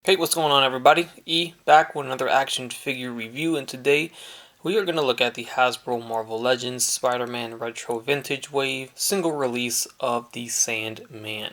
Hey, what's going on everybody? E back with another action figure review, and today we are going to look at the Hasbro Marvel Legends Spider-Man Retro Vintage Wave single release of the Sandman.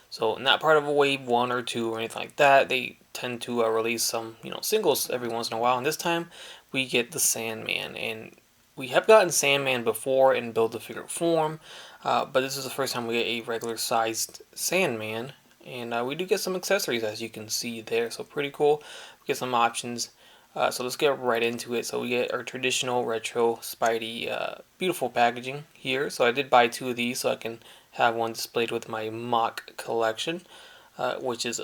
So not part of a wave 1 or 2 or anything like that. They tend to release some, singles every once in a while, and this time we get the Sandman. And we have gotten Sandman before in Build-A-Figure form, but this is the first time we get a regular sized Sandman. And we do get some accessories, as you can see there, so pretty cool. We get some options. So let's get right into it. So we get our traditional retro Spidey, beautiful packaging here. So I did buy 2 of these so I can have one displayed with my mock collection, which is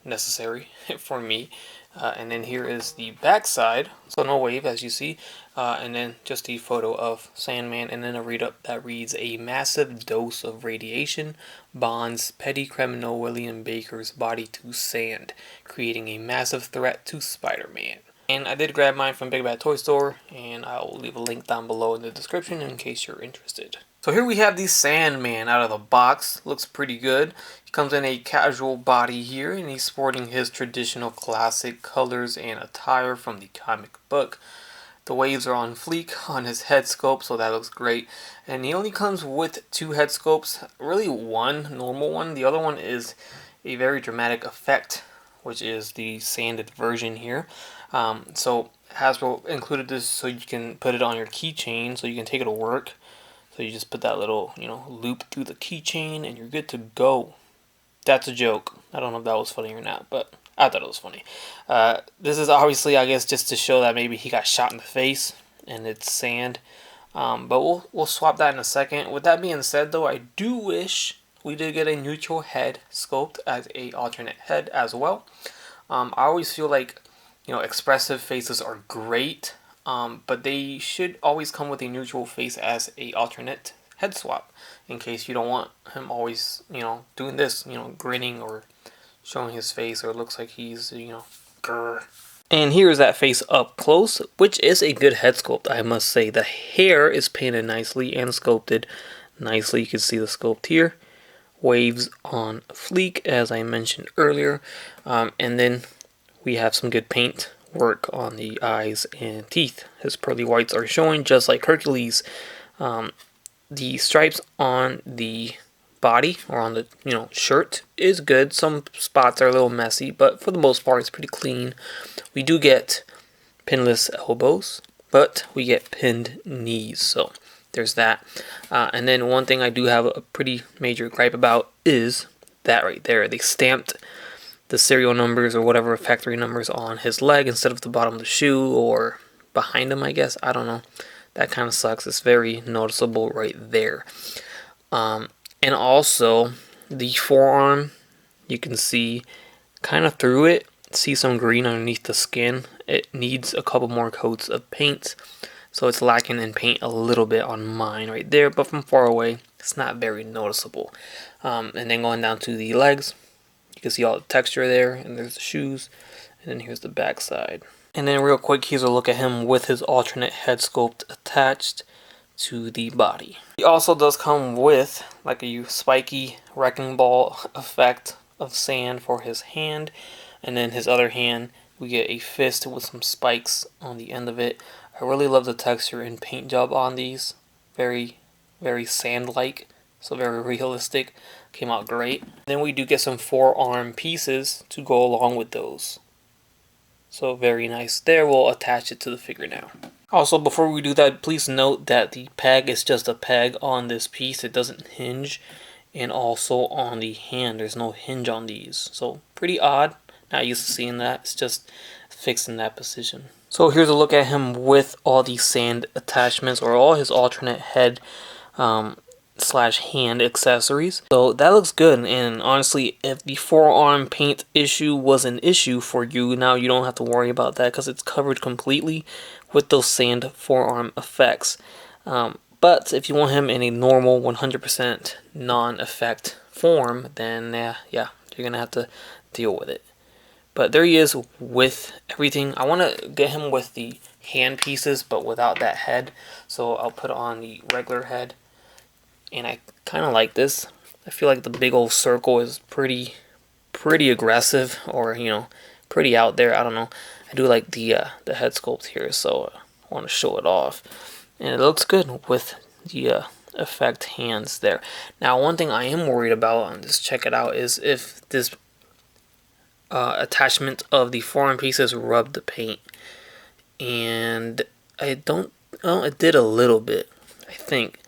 necessary for me. And then here is the back side, so no wave as you see, and then just the photo of Sandman, and then a read-up that reads, "A massive dose of radiation bonds Petty criminal William Baker's body to sand, creating a massive threat to Spider-Man." And I did grab mine from Big Bad Toy Store, and I'll leave a link down below in the description in case you're interested. So here we have the Sandman out of the box. Looks pretty good. He comes in a casual body here, and he's sporting his traditional classic colors and attire from the comic book. The waves are on fleek on his head sculpt, so that looks great. And he only comes with 2 head sculpts, really one normal one. The other one is a very dramatic effect, which is the sanded version here. So Hasbro included this so you can put it on your keychain, so you can take it to work. So you just put that little, loop through the keychain and you're good to go. That's a joke. I don't know if that was funny or not, but I thought it was funny. This is obviously, I guess, just to show that maybe he got shot in the face and it's sand. But we'll swap that in a second. With that being said, though, I do wish we did get a neutral head sculpt as a alternate head as well. I always feel like, expressive faces are great. But they should always come with a neutral face as a alternate head swap, in case you don't want him always, doing this, grinning or showing his face, or it looks like he's, grr. And here's that face up close, which is a good head sculpt, I must say. The hair is painted nicely and sculpted nicely. You can see the sculpt here. Waves on fleek, as I mentioned earlier. And then we have some good paint work on the eyes and teeth. His pearly whites are showing just like Hercules. The stripes on the body, or on the shirt, is good. Some spots are a little messy, but for the most part it's pretty clean. We do get pinless elbows, but we get pinned knees, so there's that. And then one thing I do have a pretty major gripe about is that right there. They stamped the serial numbers or whatever factory numbers on his leg instead of the bottom of the shoe or behind him, I guess. I don't know. That kind of sucks. It's very noticeable right there. And also the forearm, you can see kind of through it, see some green underneath the skin. It needs a couple more coats of paint, so it's lacking in paint a little bit on mine right there, but from far away it's not very noticeable. And then going down to the legs, you can see all the texture there, and there's the shoes, and then here's the back side. And then real quick, here's a look at him with his alternate head sculpt attached to the body. He also does come with like a spiky wrecking ball effect of sand for his hand, and then his other hand we get a fist with some spikes on the end of it. I really love the texture and paint job on these. Very, very sand-like, so very realistic. Came out great. Then we do get some forearm pieces to go along with those. So very nice there. We'll attach it to the figure now. Also, before we do that, please note that the peg is just a peg on this piece. It doesn't hinge. And also on the hand, there's no hinge on these. So pretty odd. Not used to seeing that. It's just fixed in that position. So here's a look at him with all these sand attachments, or all his alternate head slash hand accessories. So that looks good, and honestly, if the forearm paint issue was an issue for you, now you don't have to worry about that because it's covered completely with those sand forearm effects. But if you want him in a normal 100% non-effect form, then yeah, you're gonna have to deal with it. But there he is with everything. I want to get him with the hand pieces, but without that head. So I'll put on the regular head. And I kind of like this. I feel like the big old circle is pretty pretty aggressive, or pretty out there. I don't know. I do like the head sculpt here, so I want to show it off, and it looks good with the effect hands there. Now, one thing I am worried about, and just check it out, is if this attachment of the forearm pieces rub the paint, and I don't. Well, it did a little bit, I think.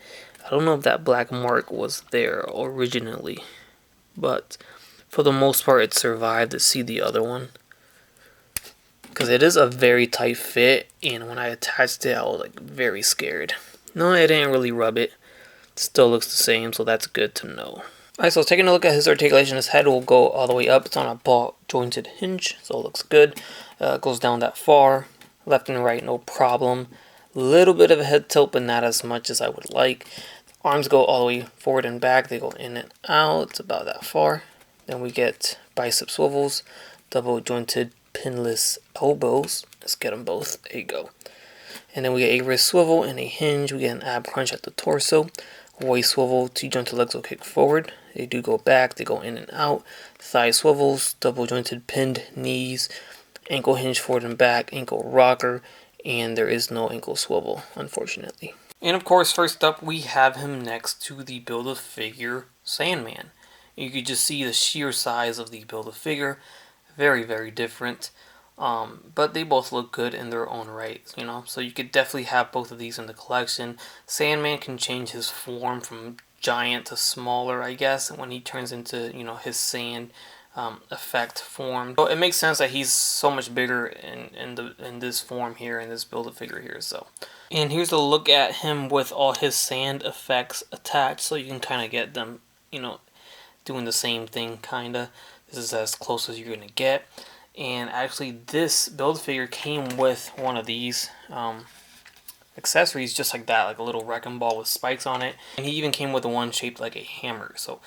I don't know if that black mark was there originally, but for the most part it survived to see the other one, because it is a very tight fit, and when I attached it I was like very scared. No, it didn't really rub it. It still looks the same, so that's good to know. Alright, so taking a look at his articulation, his head will go all the way up. It's on a ball jointed hinge, so it looks good. It goes down that far, left and right, no problem. Little bit of a head tilt, but not as much as I would like. Arms go all the way forward and back. They go in and out. It's about that far. Then we get bicep swivels, double jointed pinless elbows. Let's get them both. There you go. And then we get a wrist swivel and a hinge. We get an ab crunch at the torso. Waist swivel, two-jointed legs will kick forward. They do go back. They go in and out. Thigh swivels, double jointed pinned knees, ankle hinge forward and back, ankle rocker, and there is no ankle swivel, unfortunately. And of course, first up, we have him next to the Build-A-Figure Sandman. You could just see the sheer size of the Build-A-Figure. Very, very different. But they both look good in their own right, So you could definitely have both of these in the collection. Sandman can change his form from giant to smaller, I guess, when he turns into, his sand effect form. So it makes sense that he's so much bigger in this form here, in this Build-A-Figure here. So, and here's a look at him with all his sand effects attached, so you can kind of get them, doing the same thing, kinda. This is as close as you're gonna get. And actually, this Build-A-Figure came with one of these accessories, just like that, like a little wrecking ball with spikes on it. And he even came with one shaped like a hammer. So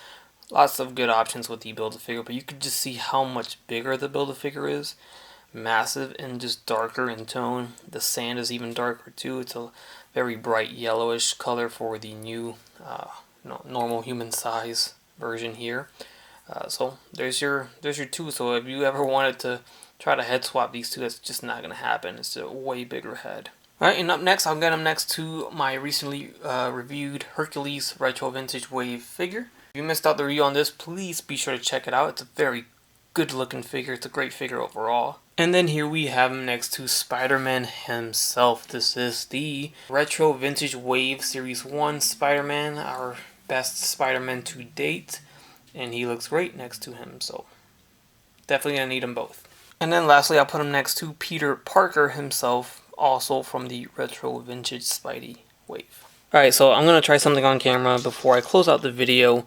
lots of good options with the Build-A-Figure, but you could just see how much bigger the Build-A-Figure is. Massive and just darker in tone. The sand is even darker too. It's a very bright yellowish color for the new normal human size version here. So there's your two. So if you ever wanted to try to head swap these two, that's just not going to happen. It's a way bigger head. Alright, and up next, I'll get him next to my recently reviewed Hercules Retro Vintage Wave figure. If you missed out the review on this, please be sure to check it out. It's a very good looking figure. It's a great figure overall. And then here we have him next to Spider-Man himself. This is the Retro Vintage Wave Series 1 Spider-Man, our best Spider-Man to date. And he looks great next to him, so definitely gonna need them both. And then lastly, I'll put him next to Peter Parker himself, also from the Retro Vintage Spidey Wave. Alright, so I'm gonna try something on camera before I close out the video.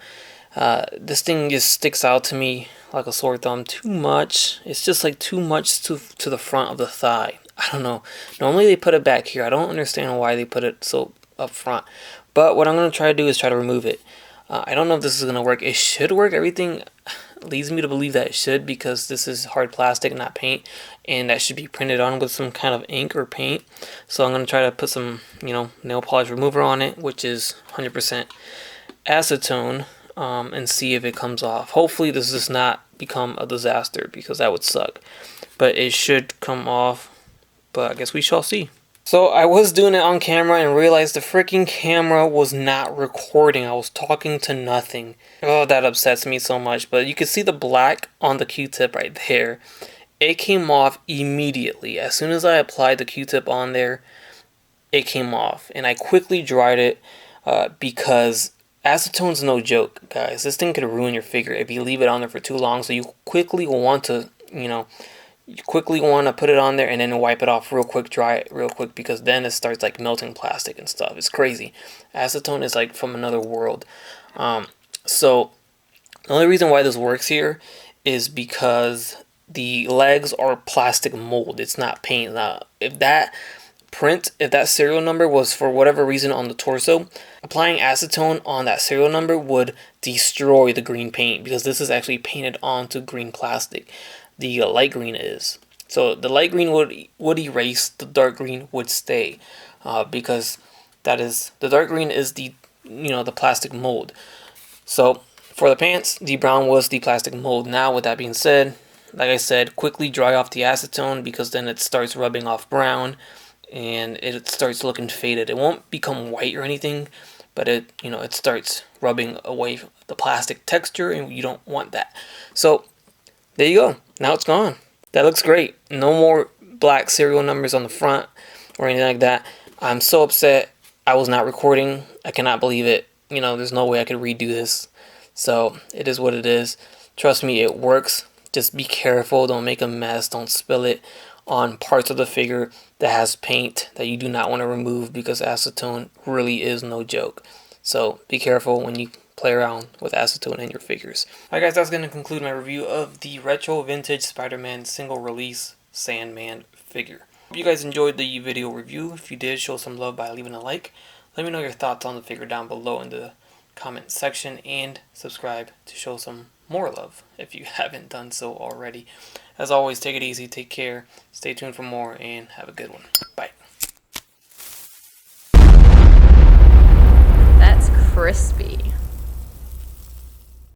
This thing just sticks out to me like a sore thumb too much. It's just like too much to the front of the thigh. I don't know. Normally they put it back here. I don't understand why they put it so up front. But what I'm gonna try to do is try to remove it. I don't know if this is going to work. It should work. Everything leads me to believe that it should, because this is hard plastic, not paint, and that should be printed on with some kind of ink or paint. So I'm going to try to put some, nail polish remover on it, which is 100% acetone, and see if it comes off. Hopefully this does not become a disaster, because that would suck. But it should come off, but I guess we shall see. So I was doing it on camera and realized the freaking camera was not recording. I was talking to nothing. Oh, that upsets me so much. But you can see the black on the Q-tip right there. It came off immediately. As soon as I applied the Q-tip on there, it came off. And I quickly dried it because acetone's no joke, guys. This thing could ruin your figure if you leave it on there for too long. So you quickly want to, put it on there and then wipe it off real quick, dry it real quick, because then it starts like melting plastic and stuff. It's crazy. Acetone is like from another world. So the only reason why this works here is because the legs are plastic mold. It's not paint. Now, if that serial number was for whatever reason on the torso, applying acetone on that serial number would destroy the green paint, because this is actually painted onto green plastic. The light green is. So the light green would erase, the dark green would stay, because the dark green is the the plastic mold. So For the pants, the brown was the plastic mold. Now, with that being said, like I said, quickly dry off the acetone, because then it starts rubbing off brown and it starts looking faded. It won't become white or anything, but it starts rubbing away the plastic texture, and you don't want that. So there you go. Now it's gone. That looks great. No more black serial numbers on the front or anything like that. I'm so upset. I was not recording. I cannot believe it. There's no way I could redo this. So it is what it is. Trust me, it works. Just be careful. Don't make a mess. Don't spill it on parts of the figure that has paint that you do not want to remove, because acetone really is no joke. So be careful when you play around with acetone in your figures. Alright guys, that's going to conclude my review of the retro vintage Spider-Man single release Sandman figure. Hope you guys enjoyed the video review. If you did, show some love by leaving a like. Let me know your thoughts on the figure down below in the comment section, and subscribe to show some more love if you haven't done so already. As always, take it easy, take care, stay tuned for more, and have a good one. Bye.